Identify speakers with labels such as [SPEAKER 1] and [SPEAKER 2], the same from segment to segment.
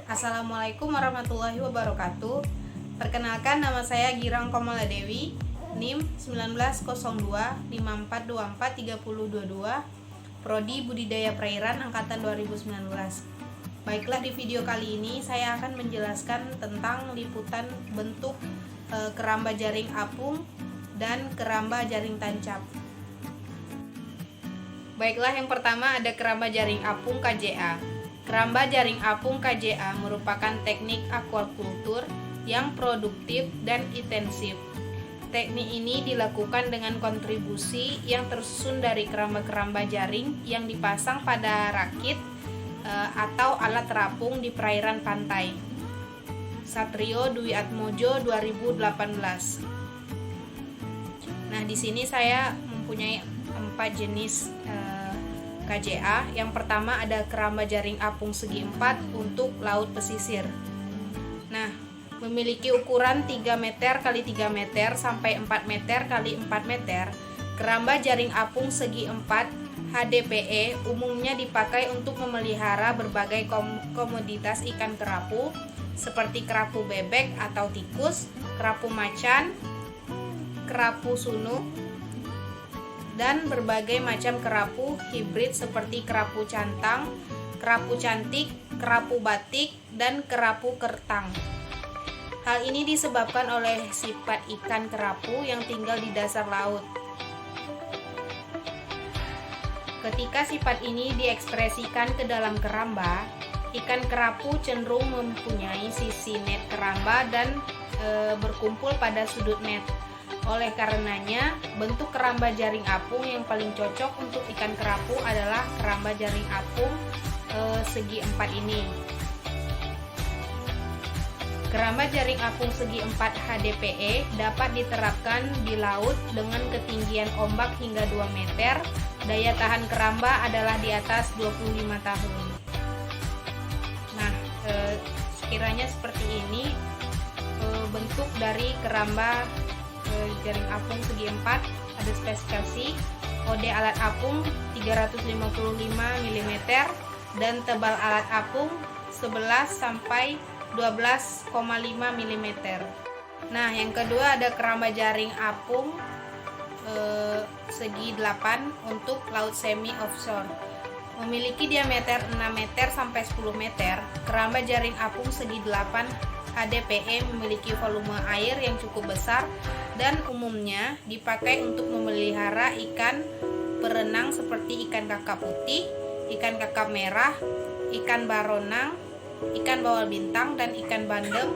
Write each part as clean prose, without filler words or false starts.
[SPEAKER 1] Assalamualaikum warahmatullahi wabarakatuh. Perkenalkan, nama saya Girang Komaladewi, NIM 190254243022, Prodi Budidaya Perairan Angkatan 2019. Baiklah, di video kali ini saya akan menjelaskan tentang liputan bentuk keramba jaring apung dan keramba jaring tancap. Baiklah, yang pertama ada keramba jaring apung KJA. Keramba jaring apung KJA merupakan teknik aquaculture yang produktif dan intensif. Teknik ini dilakukan dengan kontribusi yang tersusun dari keramba-keramba jaring yang dipasang pada rakit atau alat terapung di perairan pantai. Satrio Dwi Atmojo 2018. Nah, di sini saya mempunyai 4 jenis KJA. Yang pertama ada keramba jaring apung segi 4 untuk laut pesisir. Nah, memiliki ukuran 3 meter x 3 meter sampai 4 meter x 4 meter. Keramba jaring apung segi 4 HDPE umumnya dipakai untuk memelihara berbagai komoditas ikan kerapu seperti kerapu bebek atau tikus, kerapu macan, kerapu sunu, dan berbagai macam kerapu hibrid seperti kerapu cantang, kerapu cantik, kerapu batik, dan kerapu kertang. Hal ini disebabkan oleh sifat ikan kerapu yang tinggal di dasar laut. Ketika sifat ini diekspresikan ke dalam keramba, ikan kerapu cenderung mempunyai sisi net keramba dan berkumpul pada sudut net. Oleh karenanya, bentuk keramba jaring apung yang paling cocok untuk ikan kerapu adalah keramba jaring apung segi 4 ini. Keramba jaring apung segi 4 HDPE dapat diterapkan di laut dengan ketinggian ombak hingga 2 meter. Daya tahan keramba adalah di atas 25 tahun. Nah, sekiranya seperti ini bentuk dari keramba jaring apung segi 4. Ada spesifikasi OD alat apung 355 mm dan tebal alat apung 11 sampai 12,5 mm. Nah, yang kedua ada keramba jaring apung segi 8 untuk laut semi offshore. Memiliki diameter 6 meter sampai 10 meter. Keramba jaring apung segi 8 HDPE memiliki volume air yang cukup besar dan umumnya dipakai untuk memelihara ikan perenang seperti ikan kakap putih, ikan kakap merah, ikan baronang, ikan bawal bintang, dan ikan bandeng,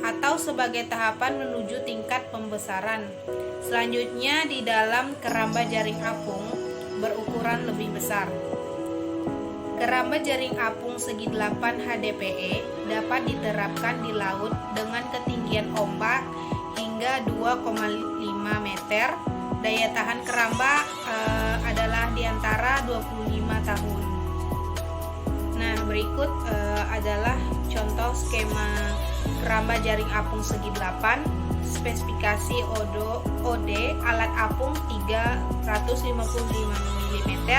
[SPEAKER 1] atau sebagai tahapan menuju tingkat pembesaran. Selanjutnya di dalam keramba jaring apung berukuran lebih besar. Keramba jaring apung segi 8 HDPE dapat diterapkan di laut dengan ketinggian ombak hingga 2,5 meter. Daya tahan keramba adalah di antara 25 tahun. Nah, berikut adalah contoh skema keramba jaring apung segi 8. Spesifikasi OD alat apung 355 mm.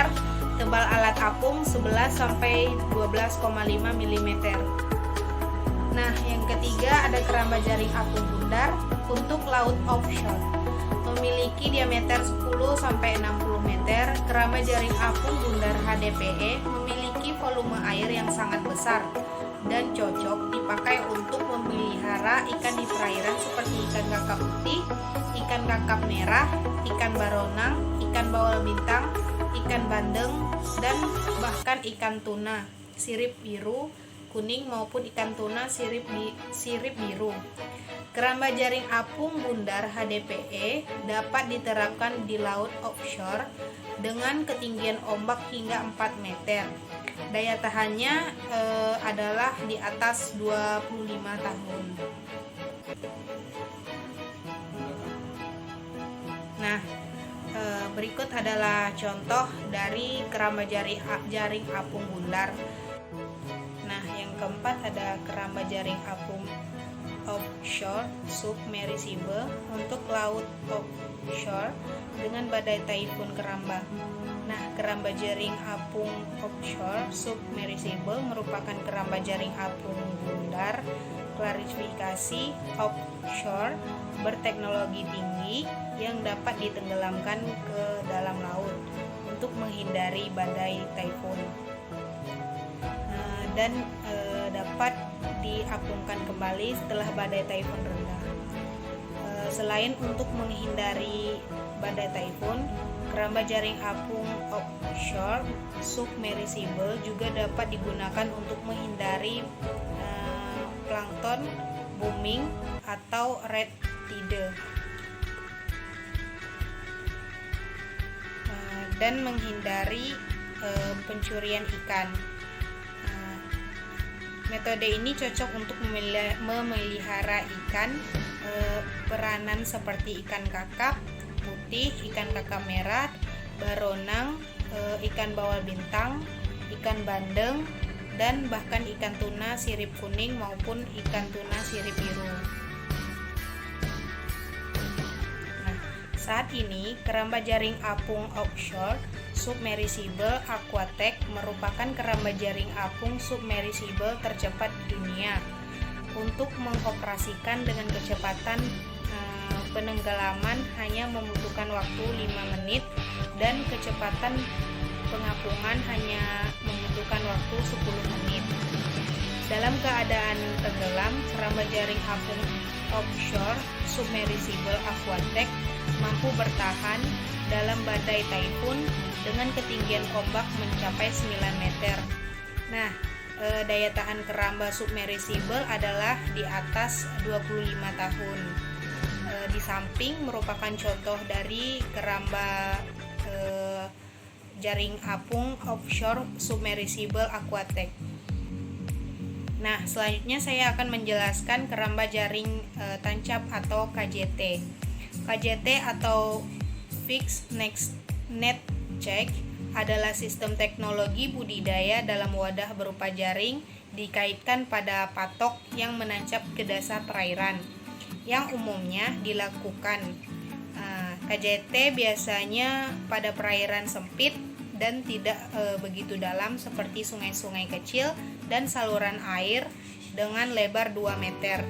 [SPEAKER 1] Tebal alat apung 11 sampai 12,5 mm. Nah, yang ketiga ada keramba jaring apung bundar untuk laut offshore. Memiliki diameter 10 sampai 60 meter. Keramba jaring apung bundar HDPE memiliki volume air yang sangat besar dan cocok dipakai untuk memelihara ikan di perairan seperti ikan kakap putih, ikan kakap merah, ikan baronang, ikan bawal bintang, ikan bandeng, dan bahkan ikan tuna sirip biru kuning maupun ikan tuna sirip biru. Keramba jaring apung bundar HDPE dapat diterapkan di laut offshore dengan ketinggian ombak hingga 4 meter. Daya tahannya adalah di atas 25 tahun. Nah, berikut adalah contoh dari keramba jaring apung bundar. Nah, yang keempat ada keramba jaring apung offshore submersible untuk laut offshore dengan badai taifun keramba. Nah, keramba jaring apung offshore submersible merupakan keramba jaring apung bundar klarifikasi offshore berteknologi tinggi yang dapat ditenggelamkan ke dalam laut untuk menghindari badai taifun dan dapat diapungkan kembali setelah badai taifun reda. Selain untuk menghindari badai taifun, keramba jaring apung offshore submersible juga dapat digunakan untuk menghindari plankton booming atau red tide dan menghindari pencurian ikan. Metode ini cocok untuk memelihara ikan peranan seperti ikan kakap putih, ikan kakap merah, baronang, ikan bawal bintang, ikan bandeng, dan bahkan ikan tuna sirip kuning maupun ikan tuna sirip biru. Nah, saat ini keramba jaring apung offshore submersible Aquatech merupakan keramba jaring apung submersible tercepat di dunia untuk mengoperasikan dengan kecepatan penenggelaman hanya membutuhkan waktu 5 menit dan kecepatan pengapungan hanya membutuhkan waktu 10 menit. Dalam keadaan tenggelam, keramba jaring apung offshore submersible Aquatech mampu bertahan dalam badai taifun dengan ketinggian ombak mencapai 9 meter. Nah, daya tahan keramba submersible adalah di atas 25 tahun. Di samping merupakan contoh dari keramba jaring apung offshore submersible Aquatech. Nah, selanjutnya saya akan menjelaskan keramba jaring tancap atau KJT. KJT atau Fixed Net Check adalah sistem teknologi budidaya dalam wadah berupa jaring dikaitkan pada patok yang menancap ke dasar perairan yang umumnya dilakukan. KJT biasanya pada perairan sempit dan tidak begitu dalam seperti sungai-sungai kecil dan saluran air dengan lebar 2 meter.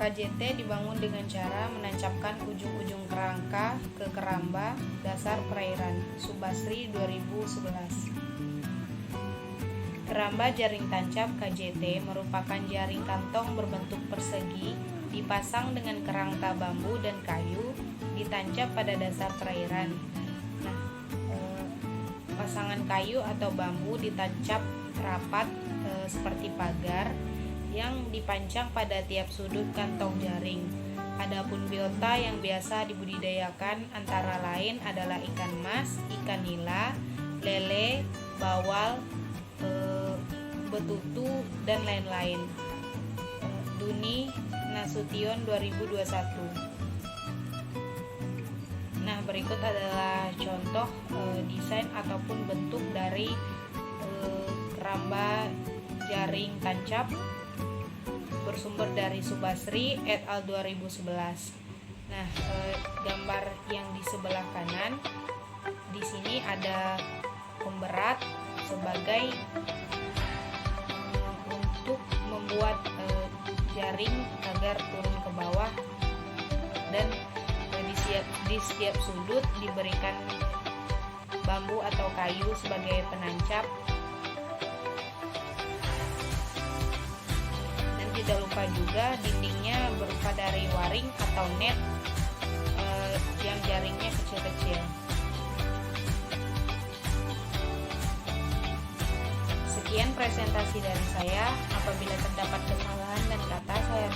[SPEAKER 1] KJT dibangun dengan cara menancapkan ujung-ujung kerangka ke keramba dasar perairan. Subasri 2011. Keramba jaring tancap KJT merupakan jaring kantong berbentuk persegi dipasang dengan kerangka bambu dan kayu ditancap pada dasar perairan. Nah, pasangan kayu atau bambu ditancap rapat seperti pagar yang dipancang pada tiap sudut kantong jaring. Adapun biota yang biasa dibudidayakan antara lain adalah ikan mas, ikan nila, lele, bawal, betutu, dan lain-lain. Duni Nasution 2021. Nah, berikut adalah contoh desain ataupun bentuk dari keramba jaring tancap bersumber dari Subasri et al 2011. Nah, gambar yang di sebelah kanan di sini ada pemberat sebagai untuk membuat jaring agar turun ke bawah, dan di setiap sudut diberikan bambu atau kayu sebagai penancap. Tidak lupa juga dindingnya berupa dari waring atau net yang jaringnya kecil-kecil. Sekian presentasi dari saya. Apabila terdapat kesalahan dan kata, saya